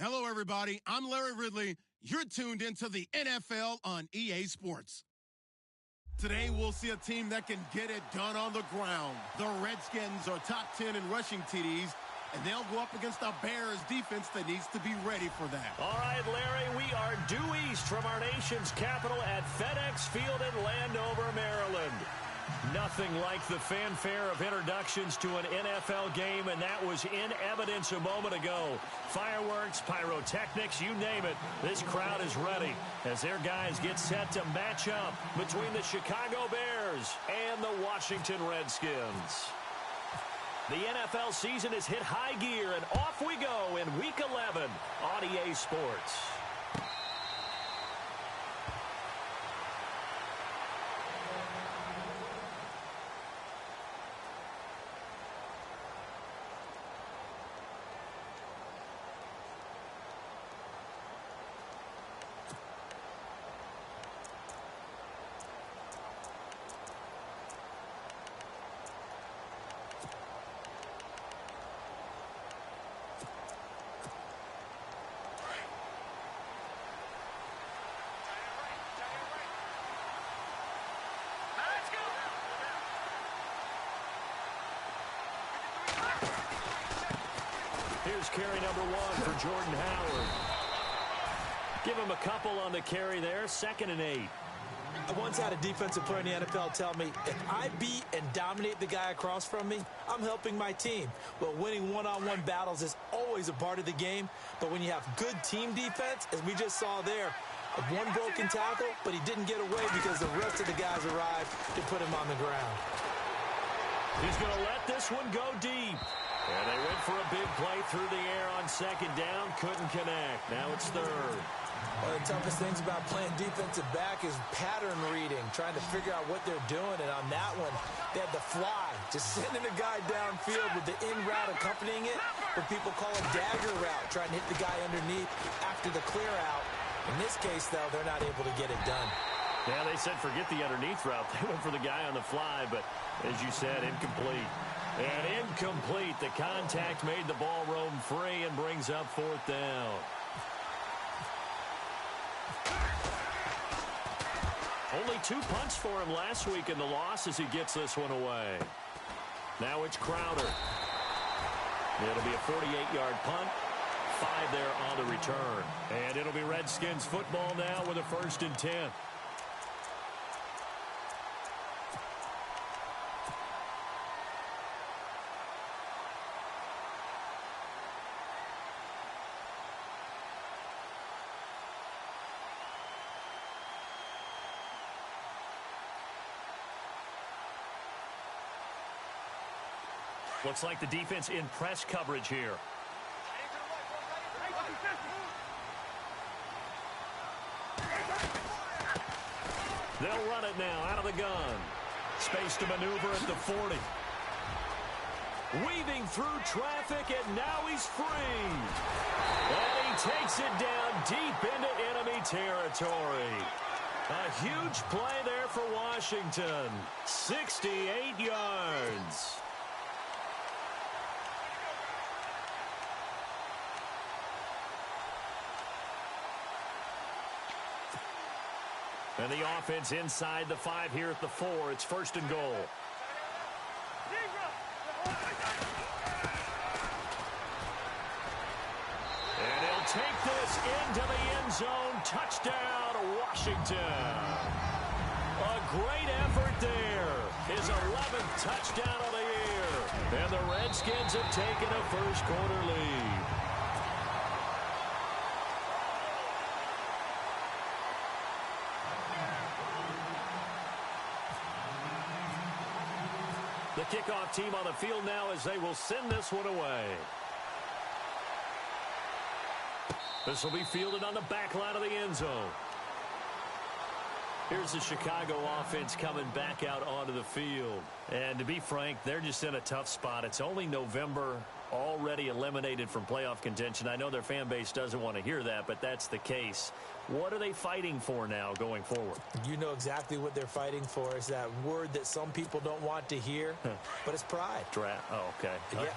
Hello, everybody. I'm Larry Ridley. You're tuned into the NFL on EA Sports. Today, we'll see a team that can get it done on the ground. The Redskins are top 10 in rushing TDs, and they'll go up against a Bears defense that needs to be ready for that. All right, Larry, we are due east from our nation's capital at FedEx Field in Landover, Maryland. Nothing like the fanfare of introductions to an NFL game, and that was in evidence a moment ago. Fireworks, pyrotechnics, you name it. This crowd is ready as their guys get set to match up between the Chicago Bears and the Washington Redskins. The NFL season has hit high gear, and off we go in Week 11 on EA Sports. Here's carry number 1 for Jordan Howard. Give him a couple on the carry there, 2nd and 8. I once had a defensive player in the NFL tell me, if I beat and dominate the guy across from me, I'm helping my team. Well, winning one-on-one battles is always a part of the game, but when you have good team defense, as we just saw there, one broken tackle, but he didn't get away because the rest of the guys arrived to put him on the ground. He's going to let this one go deep. And they went for a big play through the air on 2nd down. Couldn't connect. Now it's 3rd. One of the toughest things about playing defensive back is pattern reading, trying to figure out what they're doing. And on that one, they had the fly, just sending a guy downfield with the in route accompanying it, what people call a dagger route, trying to hit the guy underneath after the clear out. In this case, though, they're not able to get it done. Yeah, they said forget the underneath route. They went for the guy on the fly, but as you said, incomplete. And incomplete. The contact made the ball roam free and brings up 4th down. Only 2 punts for him last week in the loss as he gets this one away. Now it's Crowder. It'll be a 48-yard punt. 5 there on the return. And it'll be Redskins football now with a 1st and 10. Looks like the defense in press coverage here. They'll run it now out of the gun. Space to maneuver at the 40. Weaving through traffic, and now he's free. And he takes it down deep into enemy territory. A huge play there for Washington. 68 yards. And the offense inside the 5 here at the 4. It's 1st and goal. And he'll take this into the end zone. Touchdown, Washington. A great effort there. His 11th touchdown of the year. And the Redskins have taken a first-quarter lead. The kickoff team on the field now as they will send this one away. This will be fielded on the back line of the end zone. Here's the Chicago offense coming back out onto the field. And to be frank, they're just in a tough spot. It's only November, already eliminated from playoff contention. I know their fan base doesn't want to hear that, but that's the case. What are they fighting for now going forward? You know exactly what they're fighting for. Is that word that some people don't want to hear, but it's pride. Draft. Oh, okay. Yeah.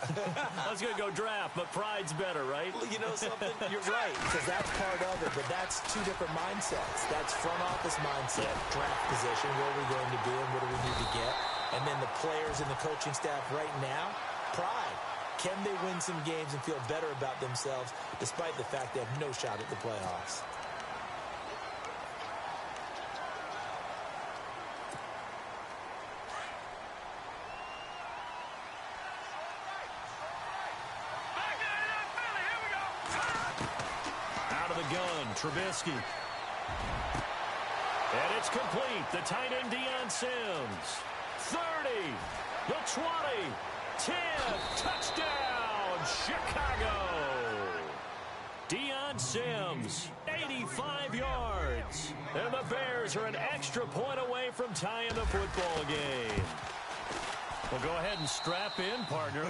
I was going to go draft, but pride's better, right? Well, you know something? You're right, because that's part of it, but that's two different mindsets. That's front office mindset, draft position, where are we going to be and what do we need to get? And then the players and the coaching staff right now, pride. Can they win some games and feel better about themselves despite the fact they have no shot at the playoffs? Out of the gun, Trubisky. And it's complete. The tight end, Deion Sims. 30, the 20, 10, touchdown, Chicago. Deion Sims, 85 yards. And the Bears are an extra point away from tying the football game. Well, go ahead and strap in, partner.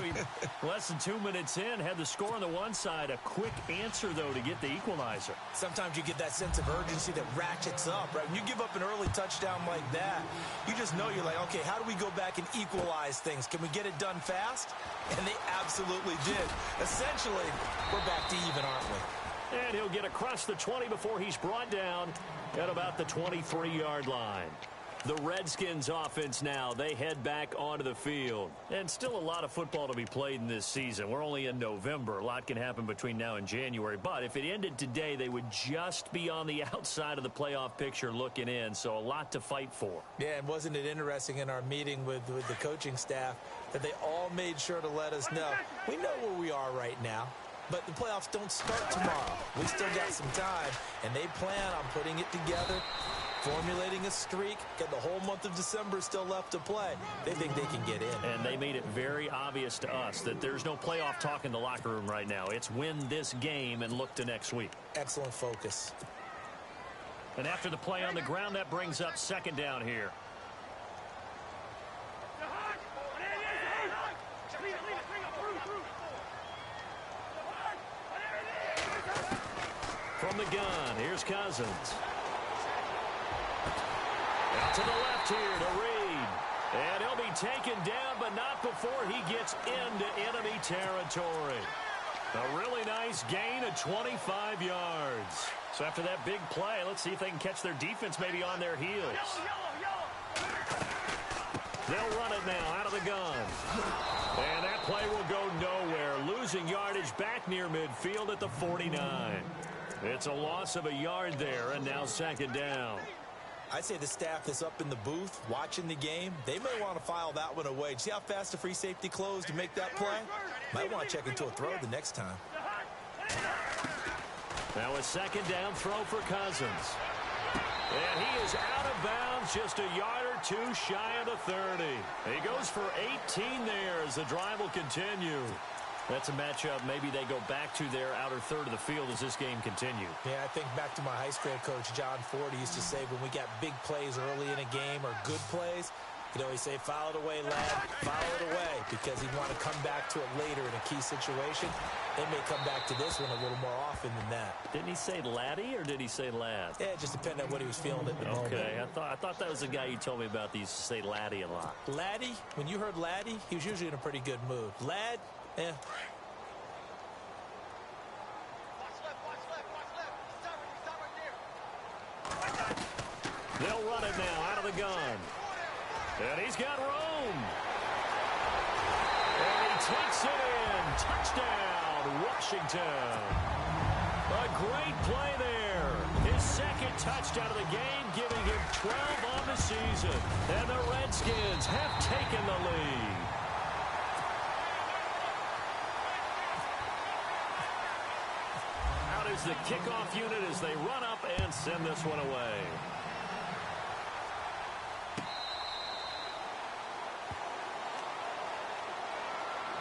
Less than 2 minutes in, had the score on the one side. A quick answer, though, to get the equalizer. Sometimes you get that sense of urgency that ratchets up, right? When you give up an early touchdown like that, you just know you're like, okay, how do we go back and equalize things? Can we get it done fast? And they absolutely did. Essentially, we're back to even, aren't we? And he'll get across the 20 before he's brought down at about the 23-yard line. The Redskins offense now, they head back onto the field. And still a lot of football to be played in this season. We're only in November. A lot can happen between now and January. But if it ended today, they would just be on the outside of the playoff picture looking in. So a lot to fight for. Yeah, and wasn't it interesting in our meeting with the coaching staff that they all made sure to let us know, we know where we are right now. But the playoffs don't start tomorrow. We still got some time, and they plan on putting it together, formulating a streak, got the whole month of December still left to play. They think they can get in. And they made it very obvious to us that there's no playoff talk in the locker room right now. It's win this game and look to next week. Excellent focus. And after the play on the ground, that brings up second down here. From the gun, here's Cousins. Out to the left here to Reed. And he'll be taken down, but not before he gets into enemy territory. A really nice gain of 25 yards. So after that big play, let's see if they can catch their defense maybe on their heels. They'll run it now out of the gun. And that play will go nowhere. Losing yardage back near midfield at the 49. It's a loss of a yard there, and now second down. I'd say the staff that's up in the booth watching the game, they may want to file that one away. See how fast the free safety closed to make that play? Might want to check into a throw the next time. Now a second down throw for Cousins. And he is out of bounds, just a yard or two shy of the 30. He goes for 18 there as the drive will continue. That's a matchup maybe they go back to their outer third of the field as this game continues. Yeah, I think back to my high school coach, John Ford. He used to say when we got big plays early in a game or good plays, he'd always say, foul it away, lad, foul it away, because he'd want to come back to it later in a key situation. They may come back to this one a little more often than that. Didn't he say laddie or did he say lad? Yeah, it just depended on what he was feeling at the moment. Okay, I thought that was the guy you told me about. He used to say laddie a lot. Laddie, when you heard laddie, he was usually in a pretty good mood. Lad, eh. They'll run it now out of the gun. And he's got room. And he takes it in. Touchdown, Washington. A great play there. His second touchdown of the game, giving him 12 on the season. And the Redskins have taken the lead. Out is the kickoff unit as they run up and send this one away.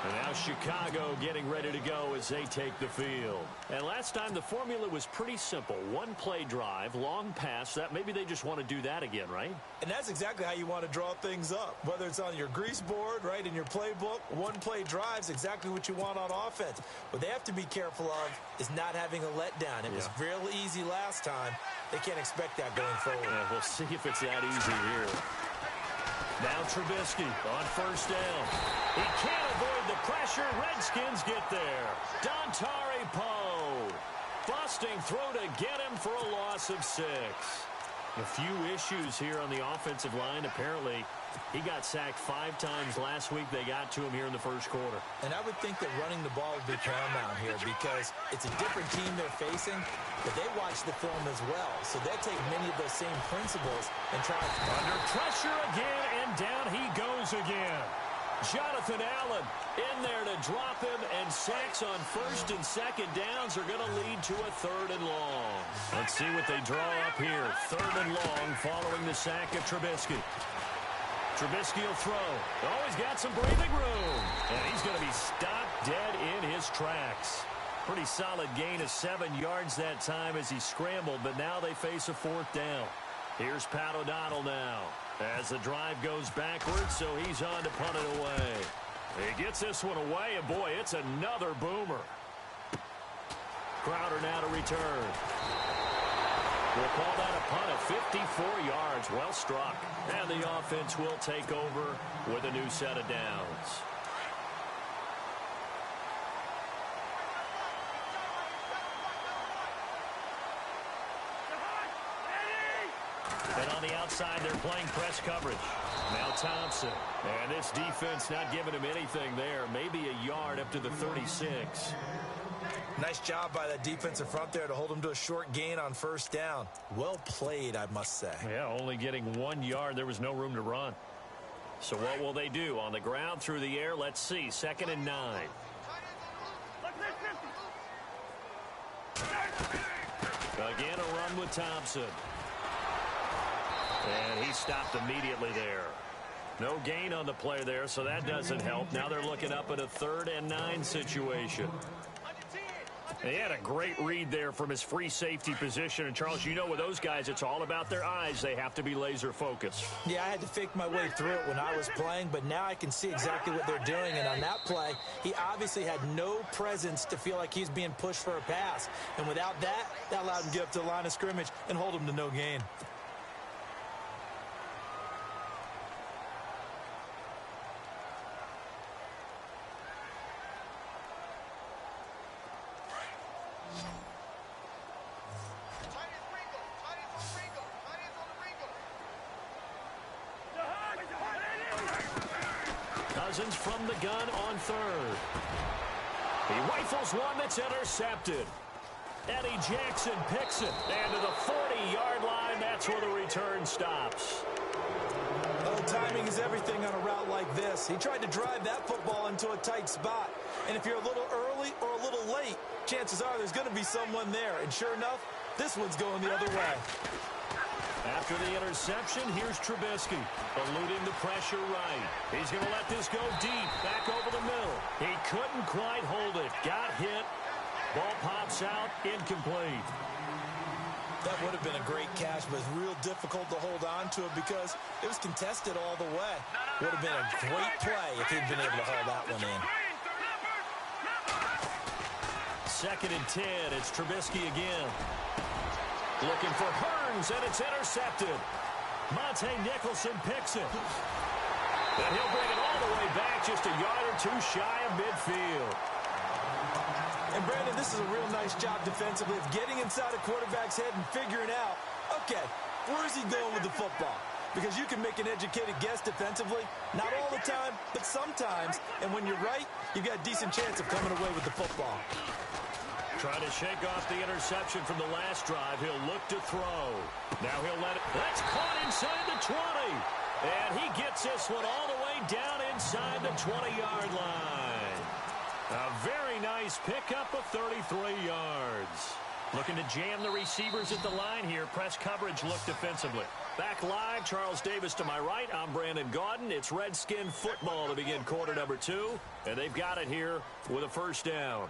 And now Chicago getting ready to go as they take the field. And last time the formula was pretty simple. One-play drive, long pass. That maybe they just want to do that again, right? And that's exactly how you want to draw things up. Whether it's on your grease board, right, in your playbook, one-play drive's exactly what you want on offense. What they have to be careful of is not having a letdown. It was real easy last time. They can't expect that going forward. Yeah, we'll see if it's that easy here. Now Trubisky on first down. He can't avoid the pressure. Redskins get there. Dontari Poe. Busting through to get him for a loss of 6. A few issues here on the offensive line. Apparently, he got sacked 5 times last week. They got to him here in the first quarter. And I would think that running the ball would be paramount here because it's a different team they're facing, but they watch the film as well. So they'll take many of those same principles and try to... Under pressure again, and down he goes again. Jonathan Allen in there to drop him, and sacks on first and second downs are going to lead to a 3rd and long. Let's see what they draw up here. 3rd and long following the sack of Trubisky. Trubisky will throw. Oh, he's got some breathing room. And he's going to be stopped dead in his tracks. Pretty solid gain of 7 yards that time as he scrambled, but now they face a 4th down. Here's Pat O'Donnell now as the drive goes backwards, so he's on to punt it away. He gets this one away, and boy, it's another boomer. Crowder now to return. We'll call that a punt of 54 yards. Well struck. And the offense will take over with a new set of downs. And on the outside, they're playing press coverage. Now Thompson. And this defense not giving him anything there. Maybe a yard up to the 36. Nice job by that defensive front there to hold him to a short gain on first down. Well played, I must say. Yeah, only getting 1 yard. There was no room to run. So what will they do? On the ground, through the air, let's see. 2nd and 9. Again, a run with Thompson. And he stopped immediately there. No gain on the play there, so that doesn't help. Now they're looking up at a 3rd and 9 situation. He had a great read there from his free safety position. And, Charles, you know with those guys, it's all about their eyes. They have to be laser focused. Yeah, I had to fake my way through it when I was playing, but now I can see exactly what they're doing. And on that play, he obviously had no presence to feel like he's being pushed for a pass. And without that, that allowed him to get up to the line of scrimmage and hold him to no gain. Cousins from the gun on 3rd. He rifles one that's intercepted. Eddie Jackson picks it. And to the 40-yard line, that's where the return stops. Oh, timing is everything on a route like this. He tried to drive that football into a tight spot. And if you're a little early or a little late, chances are there's going to be someone there. And sure enough, this one's going the other way. After the interception, here's Trubisky, eluding the pressure right. He's going to let this go deep, back over the middle. He couldn't quite hold it. Got hit. Ball pops out, incomplete. That would have been a great catch, but it's real difficult to hold on to it because it was contested all the way. Would have been a great play if he'd been able to hold that one in. 2nd and 10. It's Trubisky again. Looking for Hearns, and it's intercepted. Monte Nicholson picks it. And he'll bring it all the way back, just a yard or 2 shy of midfield. And, Brandon, this is a real nice job defensively of getting inside a quarterback's head and figuring out, okay, where is he going with the football? Because you can make an educated guess defensively, not all the time, but sometimes. And when you're right, you've got a decent chance of coming away with the football. Trying to shake off the interception from the last drive. He'll look to throw. Now he'll let it. That's caught inside the 20. And he gets this one all the way down inside the 20-yard line. A very nice pickup of 33 yards. Looking to jam the receivers at the line here. Press coverage look defensively. Back live, Charles Davis to my right. I'm Brandon Gaudin. It's Redskin football to begin quarter number 2. And they've got it here with a first down.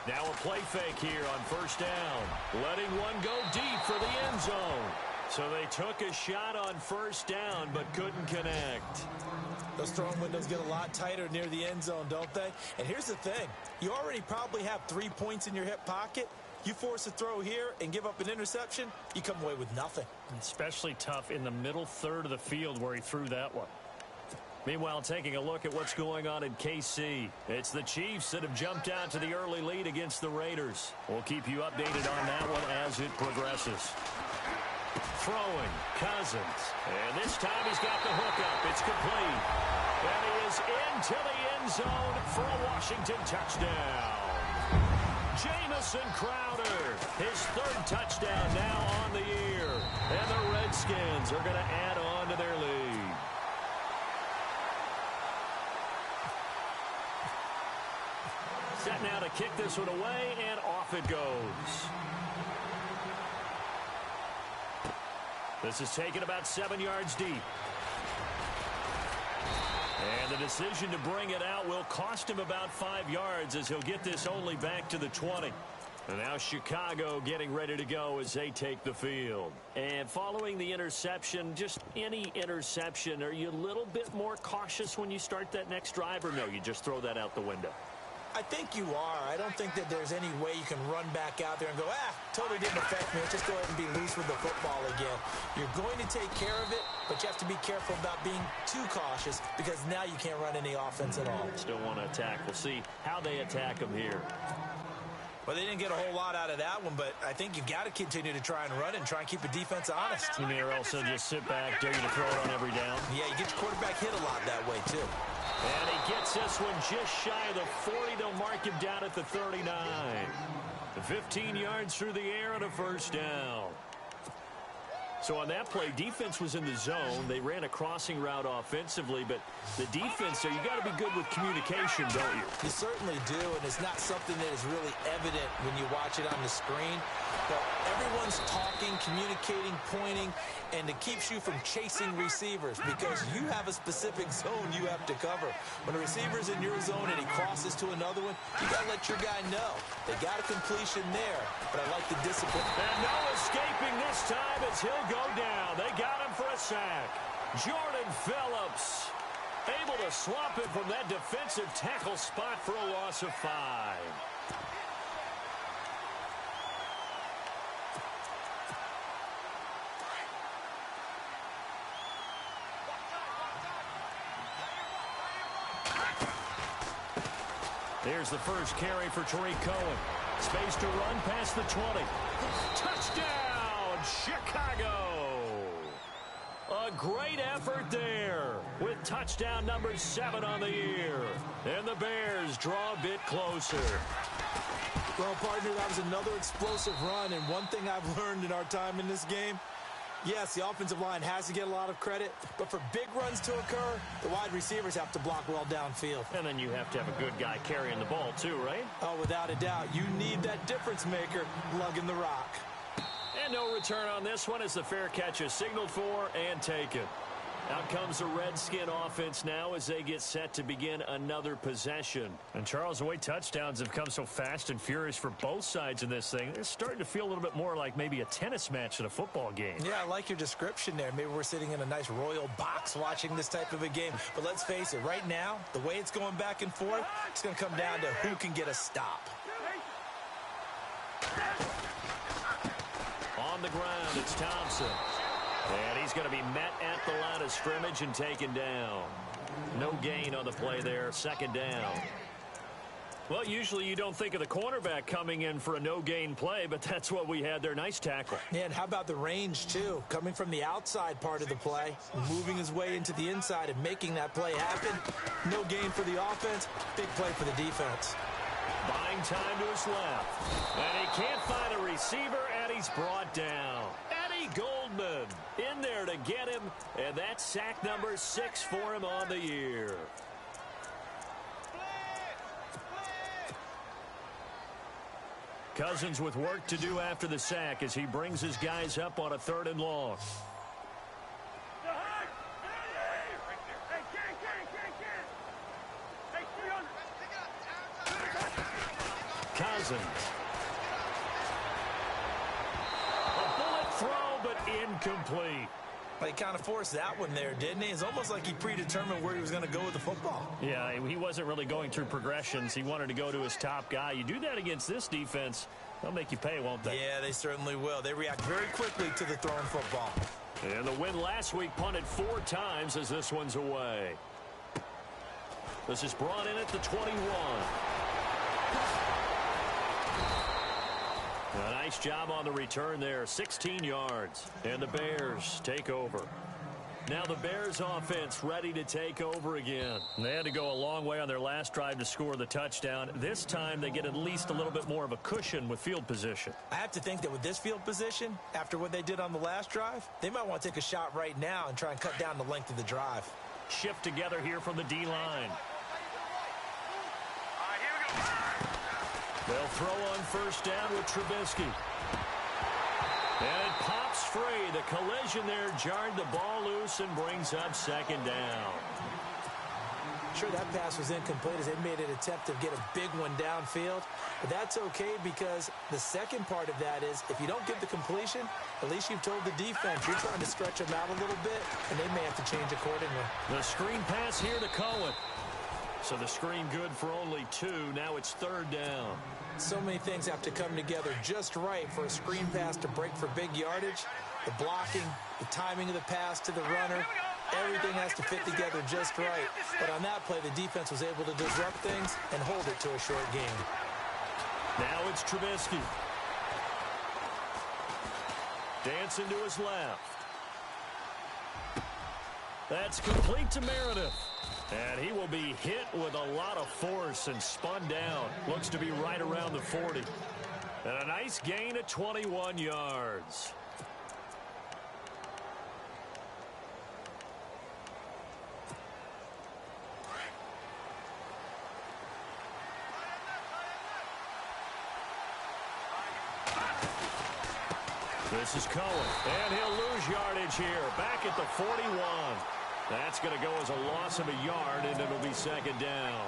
Now a play fake here on first down. Letting one go deep for the end zone. So they took a shot on first down but couldn't connect. Those throwing windows get a lot tighter near the end zone, don't they? And here's the thing. You already probably have 3 points in your hip pocket. You force a throw here and give up an interception, you come away with nothing. Especially tough in the middle third of the field where he threw that one. Meanwhile, taking a look at what's going on in KC. It's the Chiefs that have jumped out to the early lead against the Raiders. We'll keep you updated on that one as it progresses. Throwing, Cousins. And this time he's got the hook up. It's complete. And he is into the end zone for a Washington touchdown. Jamison Crowder, his 3rd touchdown now on the year. And the Redskins are going to add on to their lead. Set now to kick this one away, and off it goes. This is taken about 7 yards deep. And the decision to bring it out will cost him about 5 yards as he'll get this only back to the 20. And now Chicago getting ready to go as they take the field. And following the interception, just any interception, are you a little bit more cautious when you start that next drive, or no, you just throw that out the window? I think you are. I don't think that there's any way you can run back out there and go, totally didn't affect me. Let's just go ahead and be loose with the football again. You're going to take care of it, but you have to be careful about being too cautious because now you can't run any offense at all. Still want to attack. We'll see how they attack them here. Well, they didn't get a whole lot out of that one, but I think you've got to continue to try and run and try and keep the defense honest. You may also just sit back, dare you to throw it on every down. Yeah, you get your quarterback hit a lot that way, too. And he gets this one just shy of the 40. They'll mark him down at the 39. 15 yards through the air and a first down. So on that play, defense was in the zone. They ran a crossing route offensively, but the defense there, you got to be good with communication, don't you? You certainly do, and it's not something that is really evident when you watch it on the screen. But everyone's talking, communicating, pointing, and it keeps you from chasing receivers because you have a specific zone you have to cover. When a receiver's in your zone and he crosses to another one, you got to let your guy know. They got a completion there, but I like the discipline. And no escaping this time as he'll go down. They got him for a sack. Jordan Phillips able to swap it from that defensive tackle spot for a loss of 5. Here's the first carry for Tariq Cohen. Space to run past the 20. Touchdown, Chicago! A great effort there with touchdown number 7 on the year. And the Bears draw a bit closer. Well, partner, that was another explosive run, and one thing I've learned in our time in this game, yes, the offensive line has to get a lot of credit, but for big runs to occur, the wide receivers have to block well downfield. And then you have to have a good guy carrying the ball too, right? Oh, without a doubt. You need that difference maker lugging the rock. And no return on this one as the fair catch is signaled for and taken. Out comes the Redskin offense now as they get set to begin another possession. And Charles, the way touchdowns have come so fast and furious for both sides in this thing, it's starting to feel a little bit more like maybe a tennis match in a football game. Yeah, I like your description there. Maybe we're sitting in a nice royal box watching this type of a game. But let's face it, right now, the way it's going back and forth, it's going to come down to who can get a stop. On the ground, it's Thompson. And he's going to be met at the line of scrimmage and taken down. No gain on the play there, second down. Well, usually you don't think of the cornerback coming in for a no-gain play, but that's what we had there. Nice tackle. Yeah, and how about the range, too? Coming from the outside part of the play, moving his way into the inside and making that play happen. No gain for the offense, big play for the defense. Buying time to his left. And he can't find a receiver, and he's brought down. Eddie Gold Feldman in there to get him, and that's sack number 6 for him on the year. Cousins with work to do after the sack as he brings his guys up on a 3rd and long. Cousins. A bullet throw, but incomplete. Well, he kind of forced that one there, didn't he? It's almost like he predetermined where he was going to go with the football. Yeah, he wasn't really going through progressions. He wanted to go to his top guy. You do that against this defense, they'll make you pay, won't they? Yeah, they certainly will. They react very quickly to the thrown football. And the win last week punted 4 times as this one's away. This is brought in at the 21. A nice job on the return there, 16 yards. And the Bears take over. Now the Bears offense ready to take over again. They had to go a long way on their last drive to score the touchdown. This time they get at least a little bit more of a cushion with field position. I have to think that with this field position, after what they did on the last drive, they might want to take a shot right now and try and cut down the length of the drive. Shift together here from the D-line. They'll throw on 1st down with Trubisky. And it pops free. The collision there jarred the ball loose and brings up 2nd down. Sure, that pass was incomplete as they made an attempt to get a big one downfield. But that's okay because the second part of that is if you don't get the completion, at least you've told the defense you're trying to stretch them out a little bit, and they may have to change accordingly. The screen pass here to Cohen. So the screen good for only 2. Now it's 3rd down. So many things have to come together just right for a screen pass to break for big yardage. The blocking, the timing of the pass to the runner, everything has to fit together just right. But on that play, the defense was able to disrupt things and hold it to a short game. Now it's Trubisky. Dancing to his left. That's complete to Meredith. And he will be hit with a lot of force and spun down. Looks to be right around the 40. And a nice gain of 21 yards. This is Cohen. And he'll lose yardage here. Back at the 41. That's going to go as a loss of a yard, and it'll be 2nd down.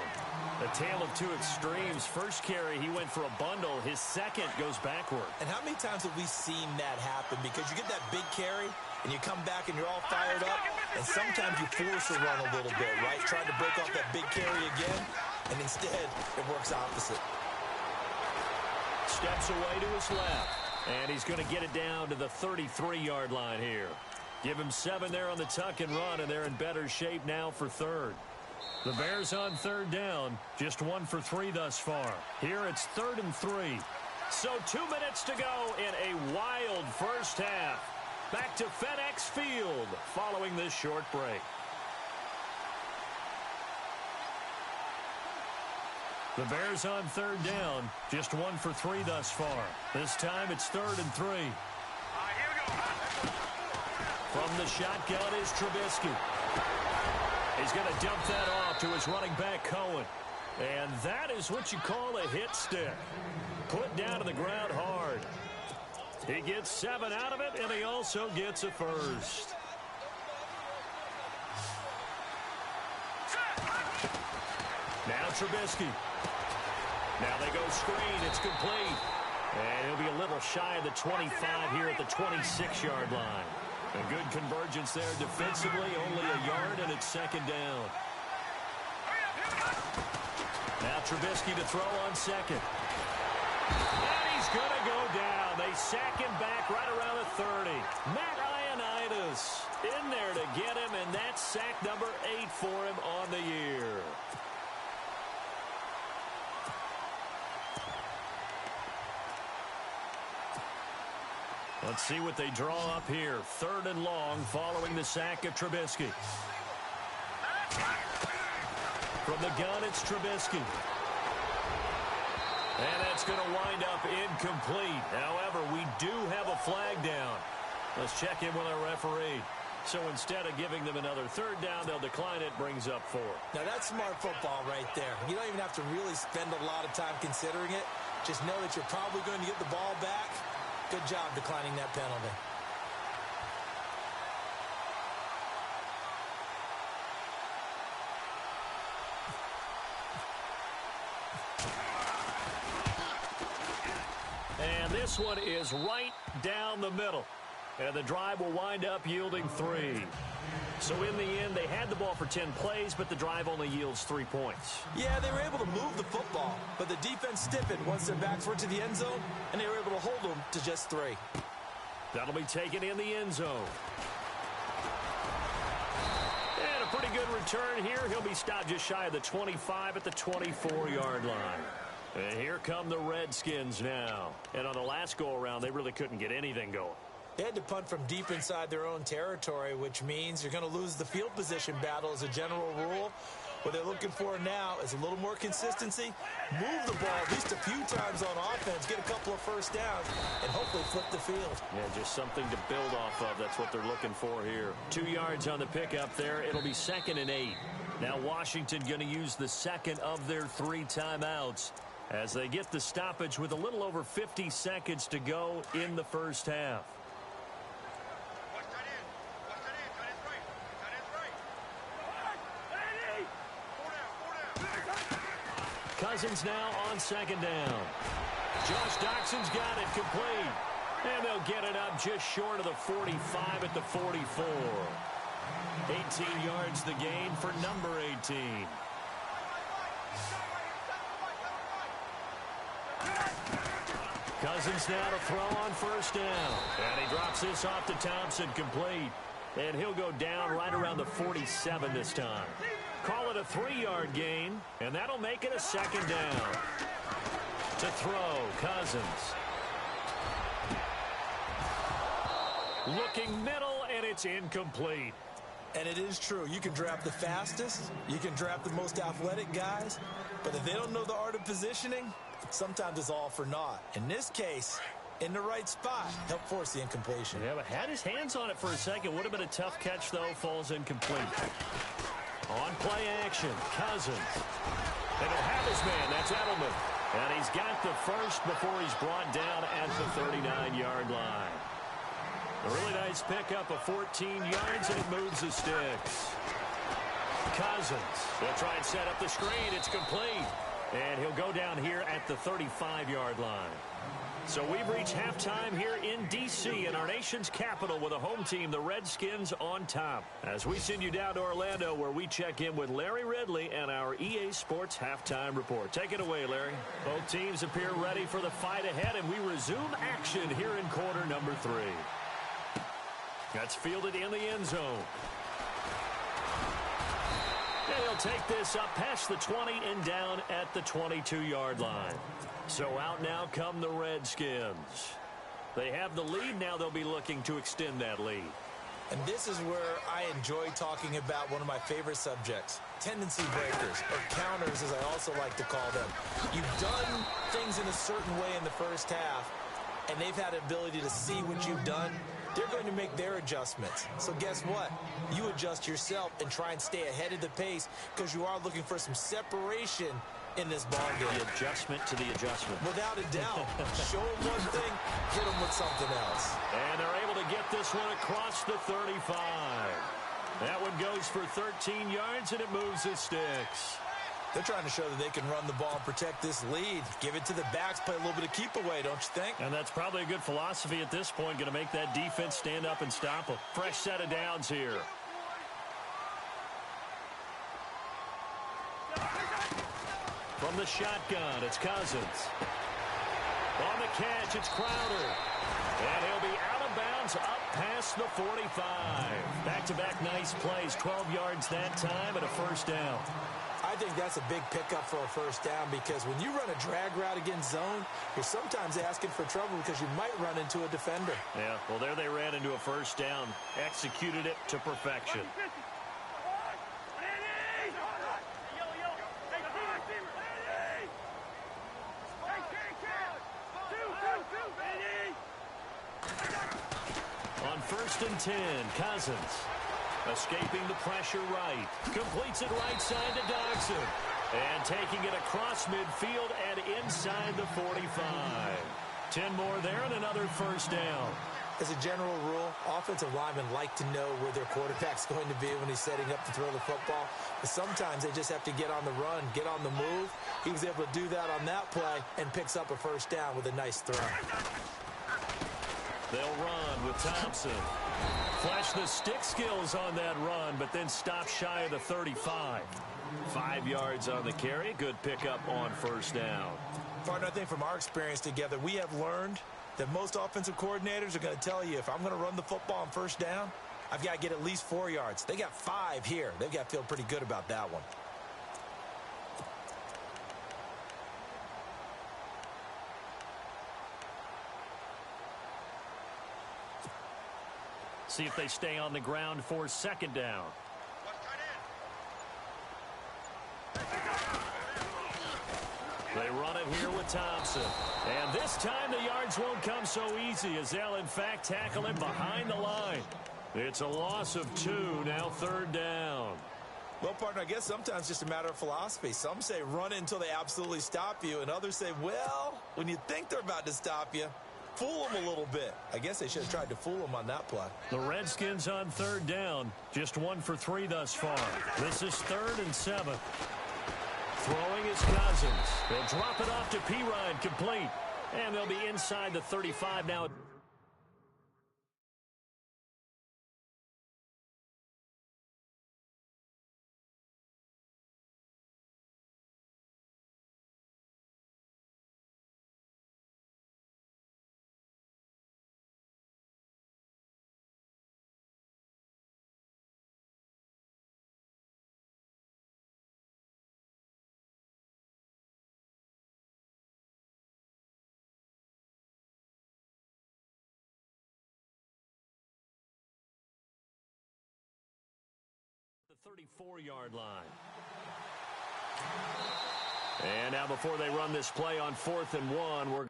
A tale of 2 extremes. First carry, he went for a bundle. His second goes backward. And how many times have we seen that happen? Because you get that big carry, and you come back and you're all fired up, and sometimes you force a run a little bit, right? Trying to break off that big carry again, and instead it works opposite. Steps away to his left, and he's going to get it down to the 33-yard line here. Give him 7 there on the tuck and run, and they're in better shape now for 3rd. The Bears on 3rd down, just 1 for 3 thus far. Here it's 3rd and 3. So 2 minutes to go in a wild first half. Back to FedEx Field following this short break. The Bears on 3rd down, just 1 for 3 thus far. This time it's 3rd and 3. From the shotgun is Trubisky. He's going to dump that off to his running back, Cohen. And that is what you call a hit stick. Put down to the ground hard. He gets 7 out of it, and he also gets a first. Now Trubisky. Now they go screen. It's complete. And he'll be a little shy of the 25 here at the 26-yard line. A good convergence there defensively, only a yard, and it's 2nd down. Now Trubisky to throw on 2nd. And he's going to go down. They sack him back right around the 30. Matt Ioannidis in there to get him, and that's sack number 8 for him on the year. Let's see what they draw up here. 3rd and long following the sack of Trubisky. From the gun, it's Trubisky. And that's going to wind up incomplete. However, we do have a flag down. Let's check in with our referee. So instead of giving them another third down, they'll decline it, brings up 4. Now, that's smart football right there. You don't even have to really spend a lot of time considering it. Just know that you're probably going to get the ball back. Good job declining that penalty. And this one is right down the middle. And the drive will wind up yielding 3. So in the end, they had the ball for 10 plays, but the drive only yields 3 points. Yeah, they were able to move the football, but the defense stiffened once their backs were to the end zone, and they were able to hold them to just 3. That'll be taken in the end zone. And a pretty good return here. He'll be stopped just shy of the 25 at the 24-yard line. And here come the Redskins now. And on the last go-around, they really couldn't get anything going. They had to punt from deep inside their own territory, which means you're going to lose the field position battle as a general rule. What they're looking for now is a little more consistency, move the ball at least a few times on offense, get a couple of first downs, and hopefully flip the field. Yeah, just something to build off of. That's what they're looking for here. 2 yards on the pickup there. It'll be 2nd and 8. Now Washington going to use the second of their 3 timeouts as they get the stoppage with a little over 50 seconds to go in the first half. Cousins now on 2nd down. Josh Doxson's got it complete. And they'll get it up just short of the 45 at the 44. 18 yards the gain for number 18. Cousins now to throw on 1st down. And he drops this off to Thompson complete. And he'll go down right around the 47 this time. Call it a 3-yard gain, and that'll make it a 2nd down. To throw, Cousins. Looking middle, and it's incomplete. And it is true. You can draft the fastest. You can draft the most athletic guys. But if they don't know the art of positioning, sometimes it's all for naught. In this case, in the right spot, help force the incompletion. Yeah, but had his hands on it for a second. Would have been a tough catch, though. Falls incomplete. On play action, Cousins. And he'll have his man. That's Edelman. And he's got the first before he's brought down at the 39-yard line. A really nice pickup of 14 yards, and it moves the sticks. Cousins will try and set up the screen. It's complete. And he'll go down here at the 35-yard line. So we've reached halftime here in D.C. in our nation's capital with a home team, the Redskins, on top. As we send you down to Orlando, where we check in with Larry Ridley and our EA Sports halftime report. Take it away, Larry. Both teams appear ready for the fight ahead, and we resume action here in quarter number 3. That's fielded in the end zone. And he'll take this up past the 20 and down at the 22-yard line. So out now come the Redskins. They have the lead. Now they'll be looking to extend that lead. And this is where I enjoy talking about one of my favorite subjects, tendency breakers, or counters as I also like to call them. You've done things in a certain way in the first half, and they've had the ability to see what you've done. They're going to make their adjustments. So guess what? You adjust yourself and try and stay ahead of the pace because you are looking for some separation in this ball game. The adjustment to the adjustment. Without a doubt. Show them one thing, hit them with something else. And they're able to get this one across the 35. That one goes for 13 yards, and it moves the sticks. They're trying to show that they can run the ball and protect this lead. Give it to the backs, play a little bit of keep away, don't you think? And that's probably a good philosophy at this point, going to make that defense stand up and stop them. Fresh set of downs here. From the shotgun, it's Cousins. On the catch, it's Crowder. And he'll be out of bounds up past the 45. Back-to-back nice plays, 12 yards that time and a first down. I think that's a big pickup for a first down because when you run a drag route against zone, you're sometimes asking for trouble because you might run into a defender. Yeah, well, there they ran into a first down. Executed it to perfection. On first and 10. Cousins escaping the pressure right. Completes it right side to Dodson. And taking it across midfield and inside the 45. 10 more there and another first down. As a general rule, offensive linemen like to know where their quarterback's going to be when he's setting up to throw the football. But sometimes they just have to get on the run, get on the move. He was able to do that on that play and picks up a first down with a nice throw. They'll run with Thompson. Flash the stick skills on that run, but then stop shy of the 35. 5 yards on the carry. Good pickup on first down. Partner, I think from our experience together, we have learned that most offensive coordinators are going to tell you, if I'm going to run the football on first down, I've got to get at least 4 yards. They got 5 here. They've got to feel pretty good about that one. See if they stay on the ground for second down. They run it here with Thompson. And this time the yards won't come so easy as they'll, in fact, tackle him behind the line. It's a loss of 2, now third down. Well, partner, I guess sometimes it's just a matter of philosophy. Some say run it until they absolutely stop you, and others say, well, when you think they're about to stop you, fool them a little bit. I guess they should have tried to fool them on that play. The Redskins on third down, just 1 for 3 thus far. This is 3rd and 7. Throwing is Cousins. They'll drop it off to Pirine, complete. And they'll be inside the 35 now. The 34-yard line. And now before they run this play on 4th and 1, we're going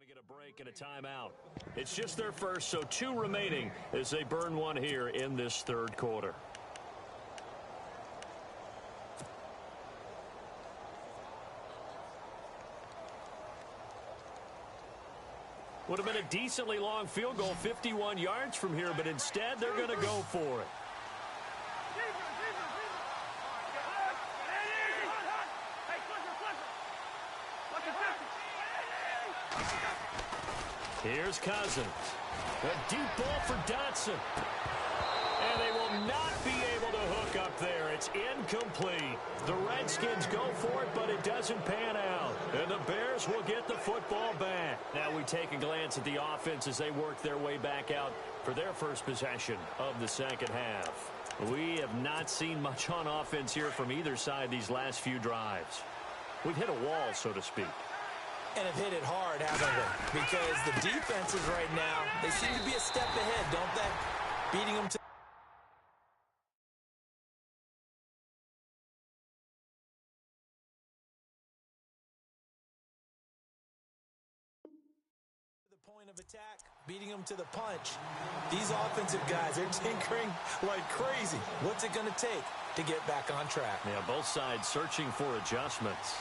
to get a break and a timeout. It's just their first, so 2 remaining as they burn 1 here in this 3rd quarter. Would have been a decently long field goal, 51 yards from here, but instead they're going to go for it. Here's Cousins. A deep ball for Dodson. And they will not be able to hook up there. It's incomplete. The Redskins go for it, but it doesn't pan out. And the Bears will get the football back. Now we take a glance at the offense as they work their way back out for their first possession of the second half. We have not seen much on offense here from either side these last few drives. We've hit a wall, so to speak. And have hit it hard, haven't they? Because the defenses right now, they seem to be a step ahead, don't they? Beating them to the point of attack, beating them to the punch. These offensive guys, they're tinkering like crazy. What's it going to take to get back on track? Yeah, both sides searching for adjustments.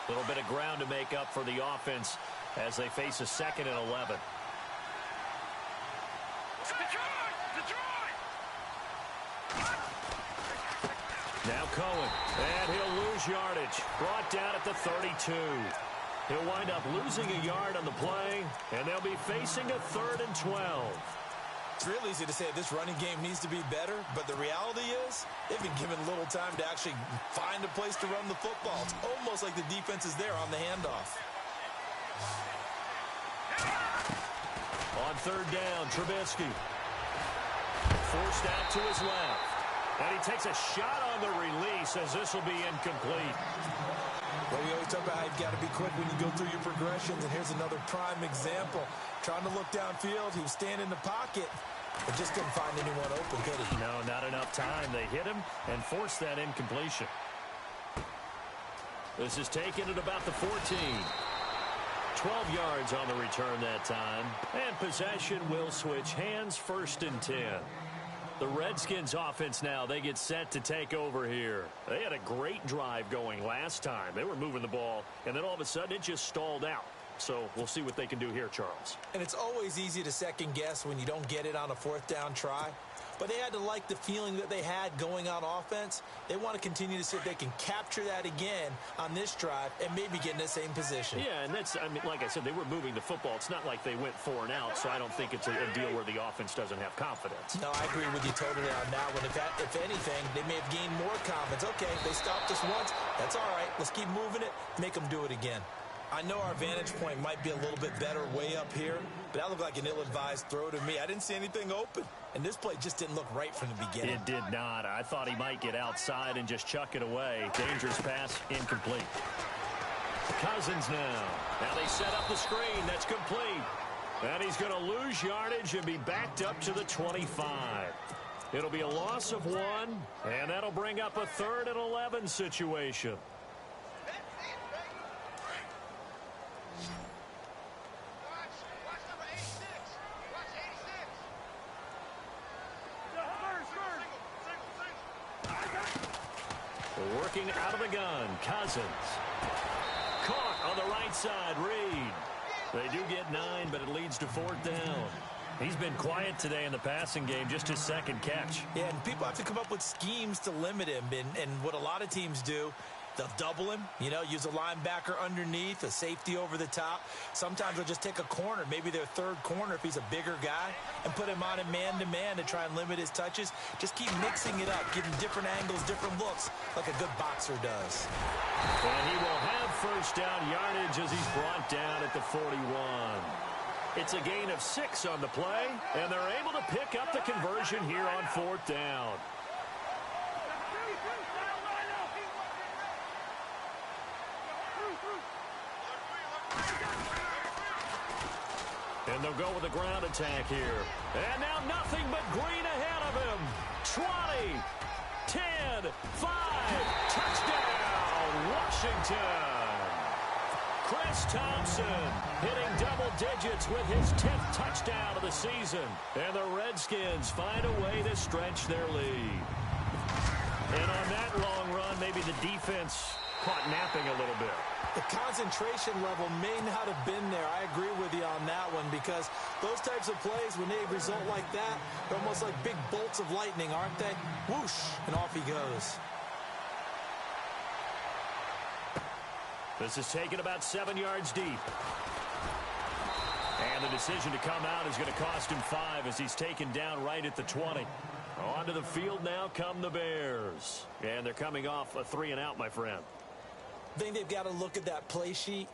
A little bit of ground to make up for the offense as they face a 2nd and 11. Now Cohen, and he'll lose yardage. Brought down at the 32. He'll wind up losing a yard on the play, and they'll be facing a 3rd and 12. It's real easy to say this running game needs to be better, but the reality is they've been given little time to actually find a place to run the football. It's almost like the defense is there on the handoff. On 3rd down, Trubisky. Forced out to his left. And he takes a shot on the release as this will be incomplete. Well, we always talk about how you've got to be quick when you go through your progressions, and here's another prime example. Trying to look downfield, he was standing in the pocket, but just couldn't find anyone open, could he? No, not enough time. They hit him and forced that incompletion. This is taken at about the 14. 12 yards on the return that time. And possession will switch hands, 1st and 10. The Redskins offense now, they get set to take over here. They had a great drive going last time. They were moving the ball, and then all of a sudden it just stalled out. So we'll see what they can do here, Charles. And it's always easy to second guess when you don't get it on a 4th down try. But they had to like the feeling that they had going on offense. They want to continue to see if they can capture that again on this drive and maybe get in the same position. Yeah, and that's, I mean, like I said, they were moving the football. It's not like they went 4 and out, so I don't think it's a deal where the offense doesn't have confidence. No, I agree with you totally on that one. If anything, they may have gained more confidence. Okay, they stopped us once. That's all right. Let's keep moving it. Make them do it again. I know our vantage point might be a little bit better way up here, but that looked like an ill-advised throw to me. I didn't see anything open, and this play just didn't look right from the beginning. It did not. I thought he might get outside and just chuck it away. Dangerous pass, incomplete. Cousins now. Now they set up the screen. That's complete. And he's going to lose yardage and be backed up to the 25. It'll be a loss of 1, and that'll bring up a 3rd and 11 situation. Working out of the gun, Cousins. Caught on the right side, Reed. They do get 9, but it leads to 4th down. He's been quiet today in the passing game, just his 2nd catch. Yeah, and people have to come up with schemes to limit him, and what a lot of teams do, they'll double him, you know, use a linebacker underneath, a safety over the top. Sometimes they'll just take a corner, maybe their 3rd corner if he's a bigger guy, and put him on a man-to-man to try and limit his touches. Just keep mixing it up, giving different angles, different looks, like a good boxer does. And he will have 1st down yardage as he's brought down at the 41. It's a gain of 6 on the play, and they're able to pick up the conversion here on 4th down. And they'll go with a ground attack here. And now nothing but green ahead of him. 20, 10, 5, touchdown, Washington. Chris Thompson hitting double digits with his 10th touchdown of the season. And the Redskins find a way to stretch their lead. And on that long run, maybe the defense caught napping a little bit. The concentration level may not have been there. I agree with you on that one, because those types of plays, when they result like that, they're almost like big bolts of lightning, aren't they? Whoosh, and off he goes. This is taken about 7 yards deep. And the decision to come out is going to cost him 5 as he's taken down right at the 20. Onto the field now come the Bears. And they're coming off a 3-and-out, my friend. I think they've got to look at that play sheet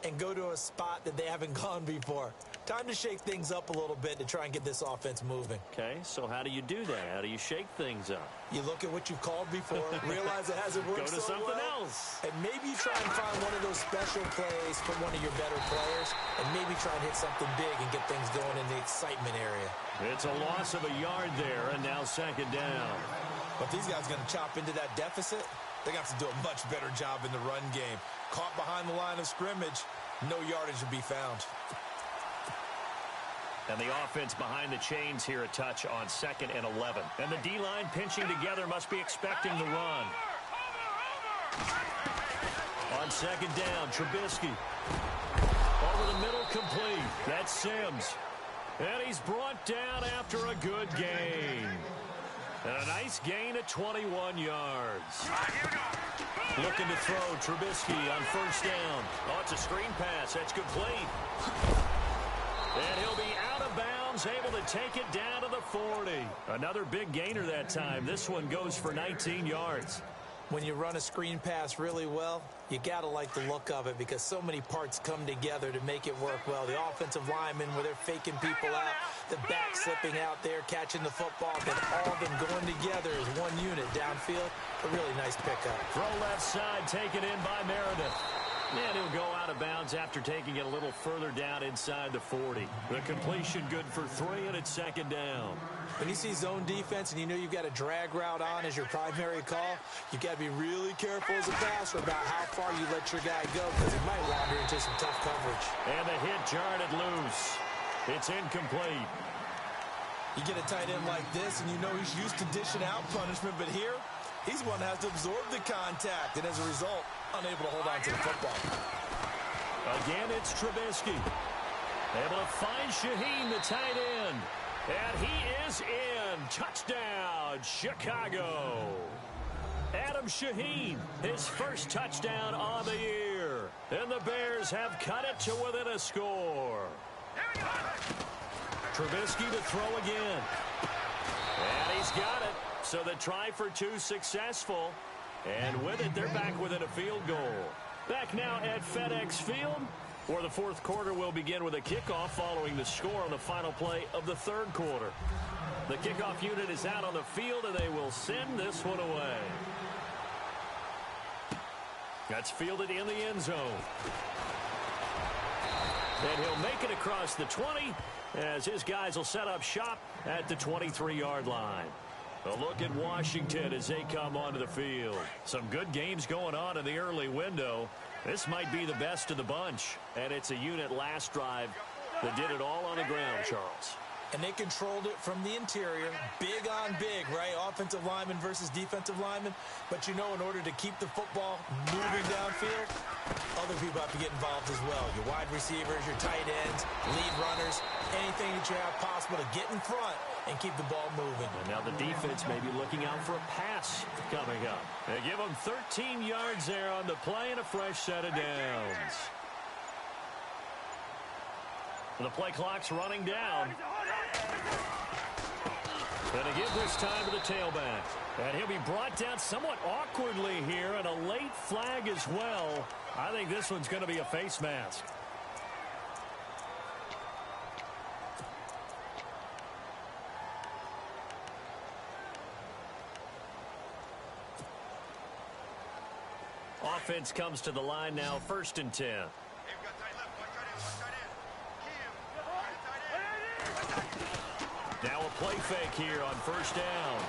and go to a spot that they haven't gone before. Time to shake things up a little bit to try and get this offense moving. Okay, so how do you do that? How do you shake things up? You look at what you've called before, realize it hasn't worked so well. Go to something else. And maybe you try and find one of those special plays for one of your better players, and maybe try and hit something big and get things going in the excitement area. It's a loss of a yard there, and now 2nd down. But these guys are going to chop into that deficit. They're going to have to do a much better job in the run game. Caught behind the line of scrimmage, no yardage to be found. And the offense behind the chains here a touch on 2nd and 11. And the D-line pinching together must be expecting the run. On 2nd down, Trubisky. Over the middle, complete. That's Sims. And he's brought down after a good gain. And a nice gain at 21 yards. Looking to throw, Trubisky on 1st down. Oh, it's a screen pass. That's complete. And he'll be out of bounds, able to take it down to the 40. Another big gainer that time. This one goes for 19 yards. When you run a screen pass really well, you got to like the look of it because so many parts come together to make it work well. The offensive linemen, where they're faking people out, the back slipping out there, catching the football, then all of them going together as one unit downfield. A really nice pickup. Throw left side, taken in by Meredith. And he'll go out of bounds after taking it a little further down inside the 40. The completion good for 3, and it's second down. When you see zone defense and you know you've got a drag route on as your primary call, you've got to be really careful as a passer about how far you let your guy go because he might wander into some tough coverage. And the hit jarred it loose. It's incomplete. You get a tight end like this and you know he's used to dishing out punishment, but here, he's one that has to absorb the contact, and as a result, unable to hold on to the football. Again, it's Trubisky. Able to find Shaheen, the tight end. And he is in. Touchdown, Chicago. Adam Shaheen, his first touchdown on the year. And the Bears have cut it to within a score. Trubisky to throw again. And he's got it. So the try for 2 successful. And with it, they're back within a field goal. Back now at FedEx Field, where the fourth quarter will begin with a kickoff following the score on the final play of the third quarter. The kickoff unit is out on the field, and they will send this one away. That's fielded in the end zone. And he'll make it across the 20 as his guys will set up shop at the 23-yard line. A look at Washington as they come onto the field. Some good games going on in the early window. This might be the best of the bunch. And it's a unit last drive that did it all on the ground, Charles. And they controlled it from the interior. Big on big, right? Offensive lineman versus defensive lineman. But you know, in order to keep the football moving downfield, other people have to get involved as well. Your wide receivers, your tight ends, lead runners, anything that you have possible to get in front and keep the ball moving. And now the defense may be looking out for a pass coming up. They give them 13 yards there on the play and a fresh set of downs. The play clock's running down. And they give this time to the tailback. And he'll be brought down somewhat awkwardly here, and a late flag as well. I think this one's going to be a face mask. Offense comes to the line now, 1st and 10. Now a play fake here on 1st down.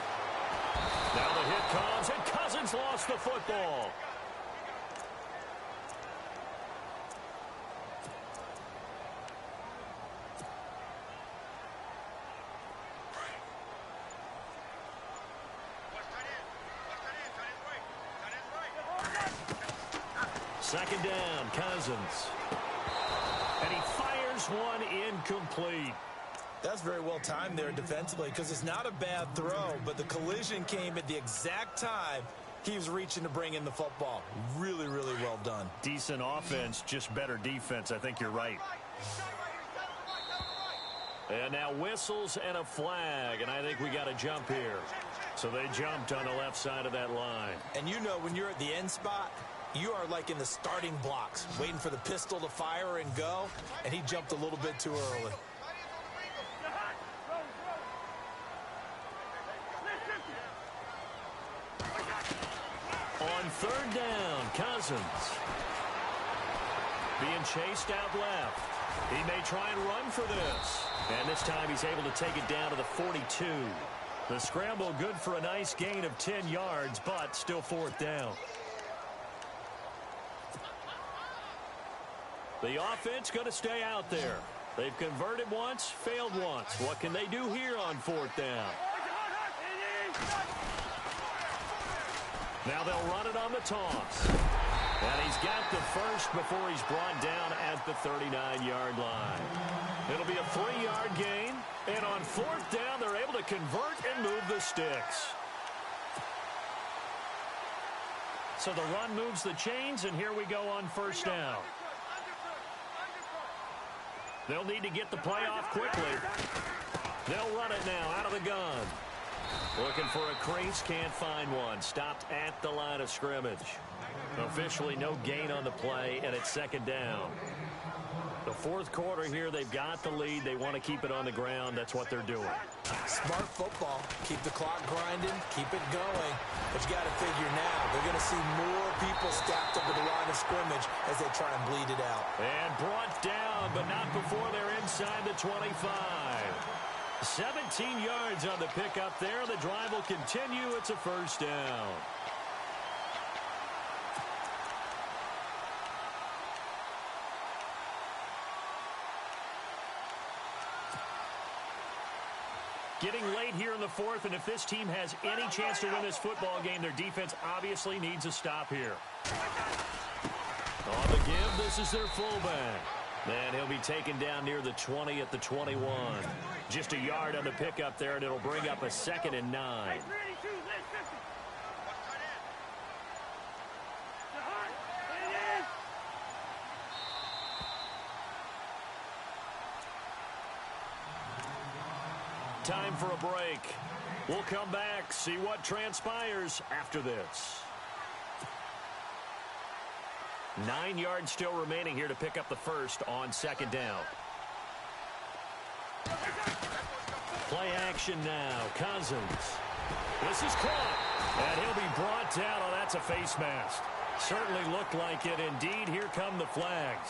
Now the hit comes, and Cousins lost the football. Second down, Cousins. And he fires one incomplete. That's very well timed there defensively because it's not a bad throw, but the collision came at the exact time he was reaching to bring in the football. Really, really well done. Decent offense, just better defense. I think you're right. And now whistles and a flag, and I think we got a jump here. So they jumped on the left side of that line. And you know when you're at the end spot, you are like in the starting blocks, waiting for the pistol to fire and go, and he jumped a little bit too early. On 3rd down, Cousins. Being chased out left. He may try and run for this. And this time he's able to take it down to the 42. The scramble good for a nice gain of 10 yards, but still 4th down. The offense going to stay out there. They've converted once, failed once. What can they do here on 4th down? Now they'll run it on the toss. And he's got the first before he's brought down at the 39-yard line. It'll be a 3-yard gain. And on 4th down, they're able to convert and move the sticks. So the run moves the chains, and here we go on 1st down. They'll need to get the play off quickly. They'll run it now out of the gun. Looking for a crease, can't find one. Stopped at the line of scrimmage. Officially no gain on the play, and it's second down. The fourth quarter here, they've got the lead. They want to keep it on the ground. That's what they're doing. Smart football. Keep the clock grinding. Keep it going. But you got to figure now, they're going to see more people stacked up at the line of scrimmage as they try and bleed it out. And brought down, but not before they're inside the 25. 17 yards on the pickup there. The drive will continue. It's a first down. Getting late here in the fourth, and if this team has any chance to win this football game, their defense obviously needs a stop here. On the give, this is their fullback. And he'll be taken down near the 20 at the 21. Just a yard on the pickup there, and it'll bring up a 2nd and 9. Time for a break. We'll come back, see what transpires after this. 9 yards still remaining here to pick up the first on second down. Play action now. Cousins. This is caught. And he'll be brought down. Oh, that's a face mask. Certainly looked like it. Indeed, here come the flags.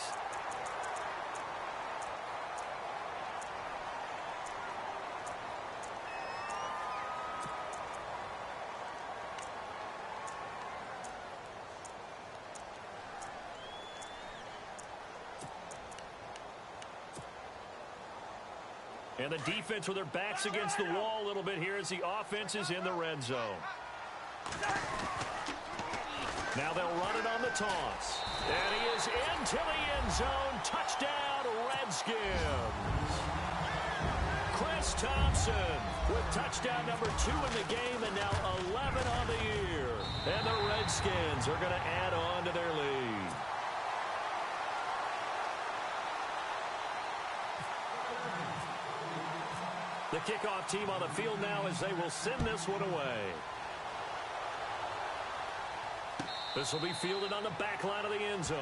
And the defense with their backs against the wall a little bit here as the offense is in the red zone. Now they'll run it on the toss. And he is into the end zone. Touchdown, Redskins. Chris Thompson with touchdown number 2 in the game and now 11 on the year. And the Redskins are going to add on to their lead. The kickoff team on the field now as they will send this one away. This will be fielded on the back line of the end zone.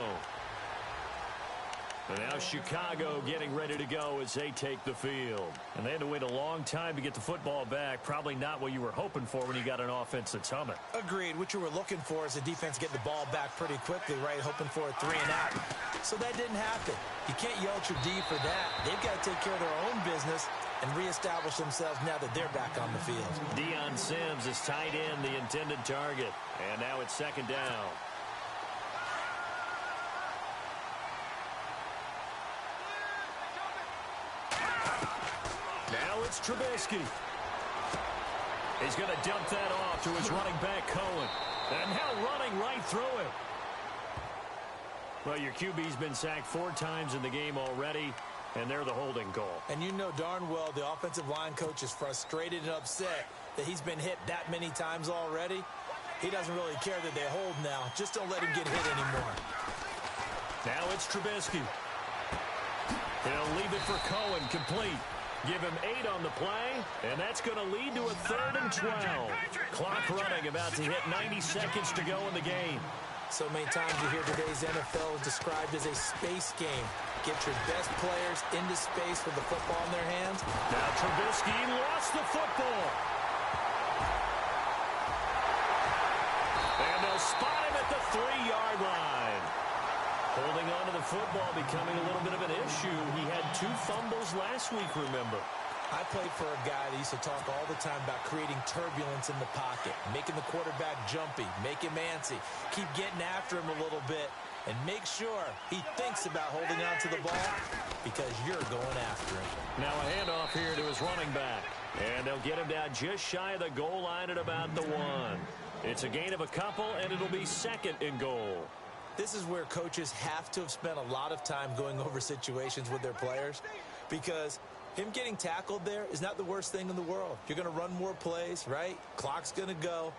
And now Chicago getting ready to go as they take the field. And they had to wait a long time to get the football back. Probably not what you were hoping for when you got an offense that's humming. Agreed. What you were looking for is the defense getting the ball back pretty quickly, right? Hoping for a 3 and out. So that didn't happen. You can't yell at your D for that. They've got to take care of their own business and reestablish themselves now that they're back on the field. Deion Sims is tied in the intended target. And now it's second down. Now it's Trubisky. He's going to dump that off to his running back, Cohen. And now running right through it. Well, your QB's been sacked 4 times in the game already, and they're the holding goal. And you know darn well the offensive line coach is frustrated and upset that he's been hit that many times already. He doesn't really care that they hold now. Just don't let him get hit anymore. Now it's Trubisky. He'll leave it for Cohen, complete. Give him 8 on the play, and that's going to lead to a 3rd and 12. Clock running, about to hit 90 seconds to go in the game. So many times you hear today's NFL described as a space game. Get your best players into space with the football in their hands. Now Trubisky lost the football. And they'll spot him at the 3-yard line. Holding on to the football becoming a little bit of an issue. He had 2 fumbles last week, remember. I played for a guy that used to talk all the time about creating turbulence in the pocket, making the quarterback jumpy, make him antsy, keep getting after him a little bit, and make sure he thinks about holding on to the ball because you're going after him. Now a handoff here to his running back. And they'll get him down just shy of the goal line at about the 1. It's a gain of a couple, and it'll be 2nd and goal. This is where coaches have to have spent a lot of time going over situations with their players because him getting tackled there is not the worst thing in the world. You're going to run more plays, right? Clock's going to go.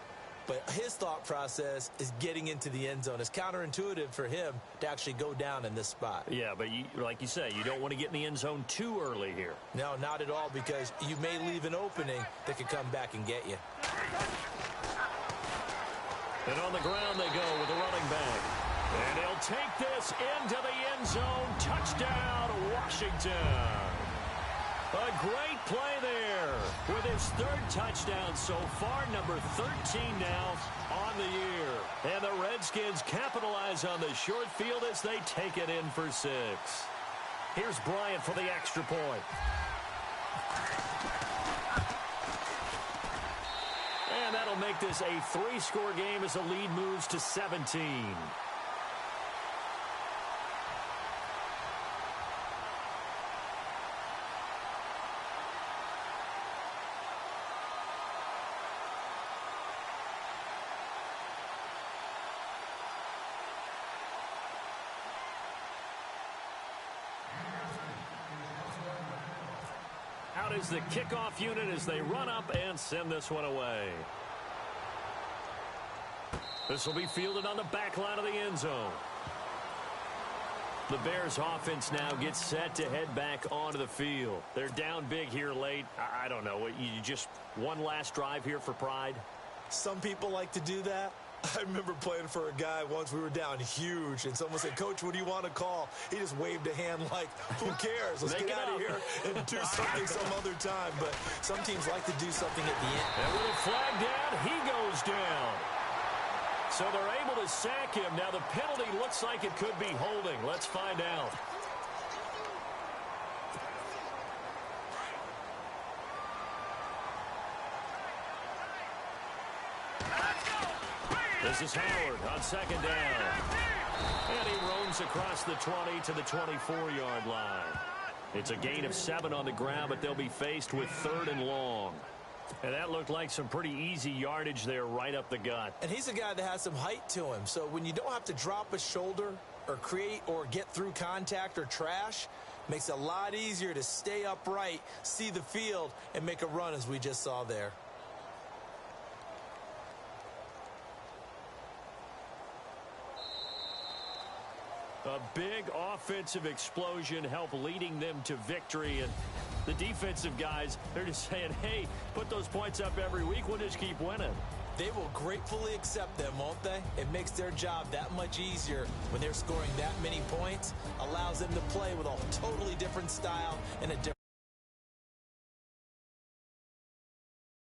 But his thought process is getting into the end zone. It's counterintuitive for him to actually go down in this spot. Yeah, but like you say, you don't want to get in the end zone too early here. No, not at all, because you may leave an opening that could come back and get you. And on the ground they go with the running back. And he'll take this into the end zone. Touchdown, Washington. A great play there with his third touchdown so far, number 13 now on the year. And the Redskins capitalize on the short field as they take it in for 6. Here's Bryant for the extra point. And that'll make this a 3-score game as the lead moves to 17. Out is the kickoff unit as they run up and send this one away. This will be fielded on the back line of the end zone. The Bears offense now gets set to head back onto the field. They're down big here late. I don't know. You just one last drive here for pride? Some people like to do that. I remember playing for a guy once. We were down huge, and someone said, "Coach, what do you want to call?" He just waved a hand like, who cares? Let's get out of here and do something some other time. But some teams like to do something at the end. And with a flag down, he goes down. So they're able to sack him. Now the penalty looks like it could be holding. Let's find out. This is Howard on second down. And he roams across the 20 to the 24-yard line. It's a gain of 7 on the ground, but they'll be faced with 3rd and long. And that looked like some pretty easy yardage there right up the gut. And he's a guy that has some height to him. So when you don't have to drop a shoulder or create or get through contact or trash, makes it a lot easier to stay upright, see the field, and make a run as we just saw there. A big offensive explosion helped leading them to victory. And the defensive guys, they're just saying, hey, put those points up every week. We'll just keep winning. They will gratefully accept them, won't they? It makes their job that much easier when they're scoring that many points. Allows them to play with a totally different style and a different